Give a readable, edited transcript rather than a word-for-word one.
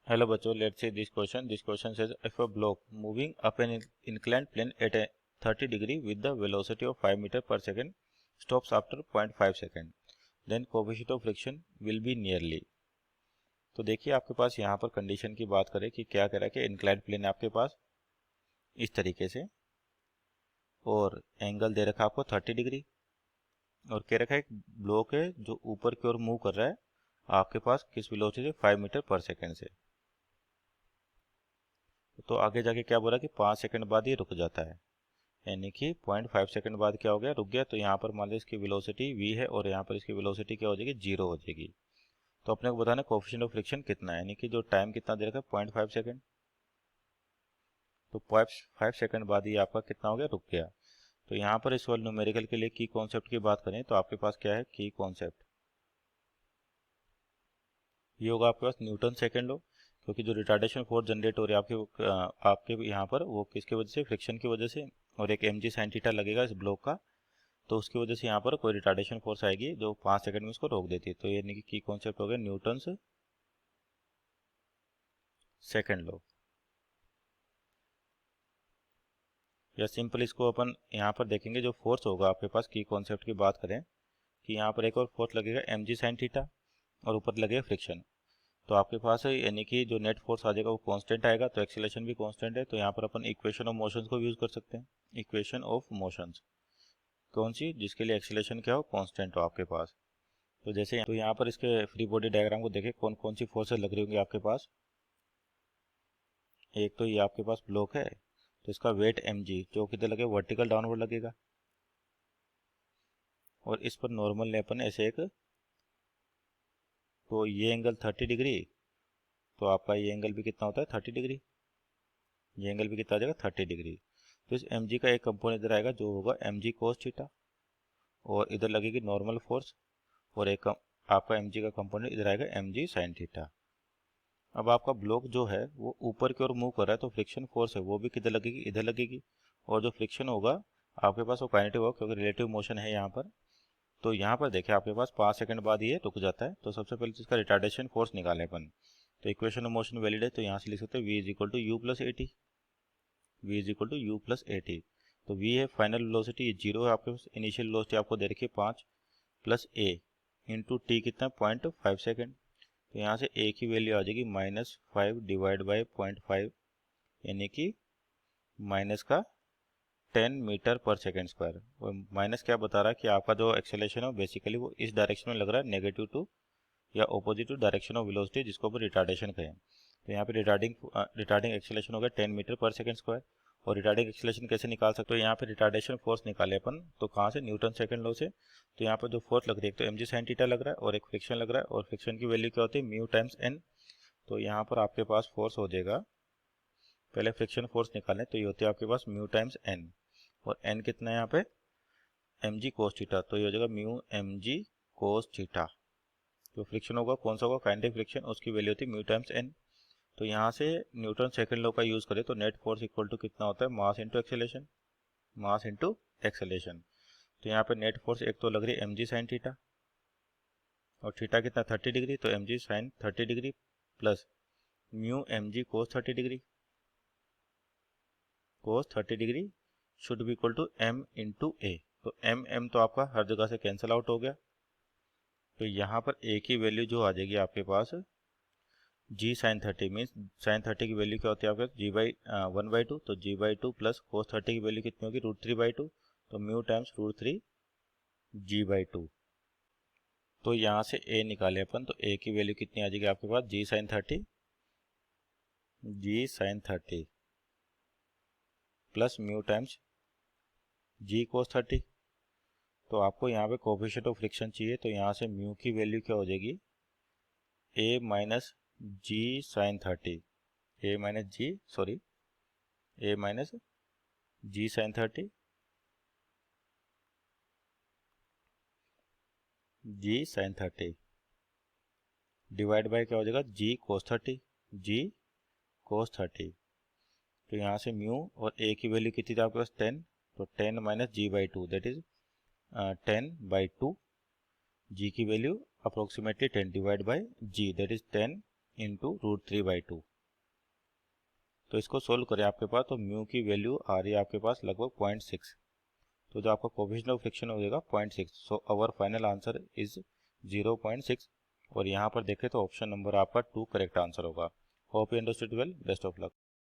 Hello बच्चों, let's see this question. This question says if a block moving up an inclined plane at a 30 degree with the velocity of 5 meter per second stops after 0.5 second, then coefficient of friction will be nearly. तो देखिए आपके पास यहाँ पर condition की बात करें कि क्या कह रहा है कि इंक्लाइंड प्लेन है आपके पास इस तरीके से और एंगल दे रखा है आपको 30 डिग्री और कह रखा है एक ब्लॉक है जो ऊपर की ओर मूव कर रहा है आपके पास किस वेलोसिटी से 5 मीटर पर सेकेंड से। तो आगे जाके क्या बोला कि 5 सेकंड बाद ये रुक जाता है, यानी कि 0.5 सेकंड बाद क्या हो गया, रुक गया। तो यहाँ पर मान लीजिए इसकी वेलोसिटी v है और यहाँ पर इसकी वेलोसिटी क्या हो जाएगी, 0 हो जाएगी। तो अपने को बताना कोफिशिएंट ऑफ फ्रिक्शन कितना है, यानी कि जो टाइम कितना दे रखा है 0.5 सेकंड। तो 0.5 सेकंड बाद ये आपका कितना हो गया, रुक गया। तो यहाँ पर इस वाले न्यूमेरिकल के लिए की कॉन्सेप्ट की बात करें तो आपके पास क्या है की कॉन्सेप्ट, ये होगा आपके पास न्यूटन सेकंड लो, क्योंकि जो रिटार्डेशन फोर्स जनरेट हो रही है आपके यहाँ पर वो किसकी वजह से, फ्रिक्शन की वजह से, और एक mg sin थीटा लगेगा इस ब्लॉक का, तो उसकी वजह से यहाँ पर कोई रिटार्डेशन फोर्स आएगी जो 5 सेकंड में उसको रोक देती है। तो ये यानी कि की कॉन्सेप्ट हो गया न्यूटन्स सेकंड लॉ। या सिंपल इसको अपन यहाँ पर देखेंगे, जो फोर्स होगा आपके पास की कॉन्सेप्ट की बात करें कि यहाँ पर एक और फोर्स लगेगा mg sin थीटा और ऊपर लगेगा फ्रिक्शन। तो आपके पास यानी कि जो नेट फोर्स आ जाएगा वो कांस्टेंट आएगा, तो एक्सेलरेशन भी कांस्टेंट है। तो यहाँ पर अपन इक्वेशन ऑफ मोशंस को यूज कर सकते हैं। इक्वेशन ऑफ मोशंस कौन सी, जिसके लिए एक्सेलरेशन क्या हो, कांस्टेंट हो आपके पास। तो जैसे तो यहाँ पर इसके फ्री बॉडी डायग्राम को देखें कौन कौन सी फोर्सेस लग रही होंगी आपके पास। एक तो ये आपके पास ब्लॉक है, तो इसका वेट mg जो किधर लगे, वर्टिकल डाउनवर्ड लगेगा, और इस पर नॉर्मल ने अपन ऐसे एक, तो ये एंगल 30 डिग्री, तो आपका ये एंगल भी कितना होता है 30 डिग्री, ये एंगल भी कितना आ जाएगा 30 डिग्री। तो इस mg का एक कंपोनेंट इधर आएगा जो होगा mg cos थीटा, और इधर लगेगी नॉर्मल फोर्स, और एक आपका mg का कंपोनेंट इधर आएगा mg sin थीटा। अब आपका ब्लॉक जो है वो ऊपर की ओर मूव कर रहा है, तो फ्रिक्शन फोर्स है वो भी किधर लगेगी, इधर लगेगी, और जो फ्रिक्शन होगा आपके पास वो काइनेटिक होगा क्योंकि रिलेटिव मोशन है यहाँ पर। तो यहाँ पर देखिए आपके पास 5 सेकंड बाद ये रुक जाता है। तो सबसे पहले इसका रिटार्डेशन फोर्स निकालें अपन। तो इक्वेशन ऑफ मोशन वैलिड है, तो यहाँ से लिख सकते हैं v is equal to U plus A T, v is equal to U plus A T. तो v है फाइनल वेलोसिटी, 0 है आपके पास, इनिशियल वेलोसिटी आपको दे रखी है 5 प्लस ए इंटू टी कितना 0.5 सेकेंड। तो यहाँ से ए की वैल्यू आ जाएगी -5 डिवाइड बाई 0.5, यानी कि माइनस का 10 मीटर पर सेकेंड स्क्वायर। और माइनस क्या बता रहा है कि आपका जो एक्सेलरेशन है बेसिकली वो इस डायरेक्शन में लग रहा है, नेगेटिव टू या opposite to direction of velocity, जिसको अपन रिटार्डेशन कहें। तो यहाँ पे रिटार्डिंग एक्सेलरेशन हो गया 10 मीटर पर सेकेंड स्क्वायर। और रिटार्डिंग एक्सेलरेशन कैसे निकाल सकते हो, यहाँ पे रिटार्डेशन फोर्स निकाले अपन, तो कहाँ से, न्यूटन सेकंड लॉ से। तो यहाँ पर जो फोर्स लग रही है एक तो mg sin थीटा लग रहा है और एक फ्रिक्शन लग रहा है, और फ्रिक्शन की वैल्यू क्या होती है म्यू टाइम्स n। तो यहाँ पर आपके पास फोर्स हो जाएगा, पहले फ्रिक्शन फोर्स निकालें, तो ये होती है आपके पास म्यू टाइम्स n, और n कितना है यहाँ पे mg cos थीटा, तो ये हो जाएगा म्यू mg cos थीटा। जो फ्रिक्शन होगा कौन सा होगा, काइनेटिक फ्रिक्शन, उसकी वैल्यू होती है म्यू टाइम्स n। तो यहाँ से न्यूटन सेकंड लॉ का यूज करें तो नेट फोर्स इक्वल टू कितना होता है, mass into acceleration, mass into acceleration. तो यहाँ पे नेट फोर्स एक तो लग रही है mg sin थीटा, और थीटा कितना 30 डिग्री, तो mg sin 30 degree plus mu mg cos 30 degree, cos 30 degree should be equal to m into A. तो m तो आपका हर जगह से कैंसिल आउट हो गया। तो यहाँ पर a की वैल्यू जो आ जाएगी आपके पास g sin 30 मीन्स sin 30 की वैल्यू क्या होती है आपके g बाई 1/2, तो g/2 प्लस cos 30 की वैल्यू कितनी होगी √3/2, तो म्यू टाइम्स √3 g/2। तो यहाँ से a निकाले अपन, तो a की वैल्यू कितनी आ जाएगी आपके पास g sin 30 plus mu times g cos 30। तो आपको यहाँ पे कोफिशिएंट ऑफ फ्रिक्शन चाहिए, तो यहाँ से म्यू की वैल्यू क्या हो जाएगी a minus G sine 30, a minus G sorry a minus G sine 30 G sine 30 divide by क्या हो जाएगा जी कोस 30, जी कोस 30। तो यहाँ से म्यू और a की वैल्यू कितनी थी आपके पास 10, तो 10 minus g/2 that is 10/2, g की value approximately 10 divide by g that is 10 into √3/2। तो इसको सोल्व करें आपके पास, तो म्यू की वैल्यू आ रही है आपके पास लगभग 0.6। तो जो आपका कोफिशिएंट ऑफ फ्रिक्शन हो जाएगा 0.6। So our final answer is 0.6। और यहाँ पर देखें तो ऑप्शन नंबर आपका 2 करेक्ट आंसर होगा। Hope you understood well, best of luck.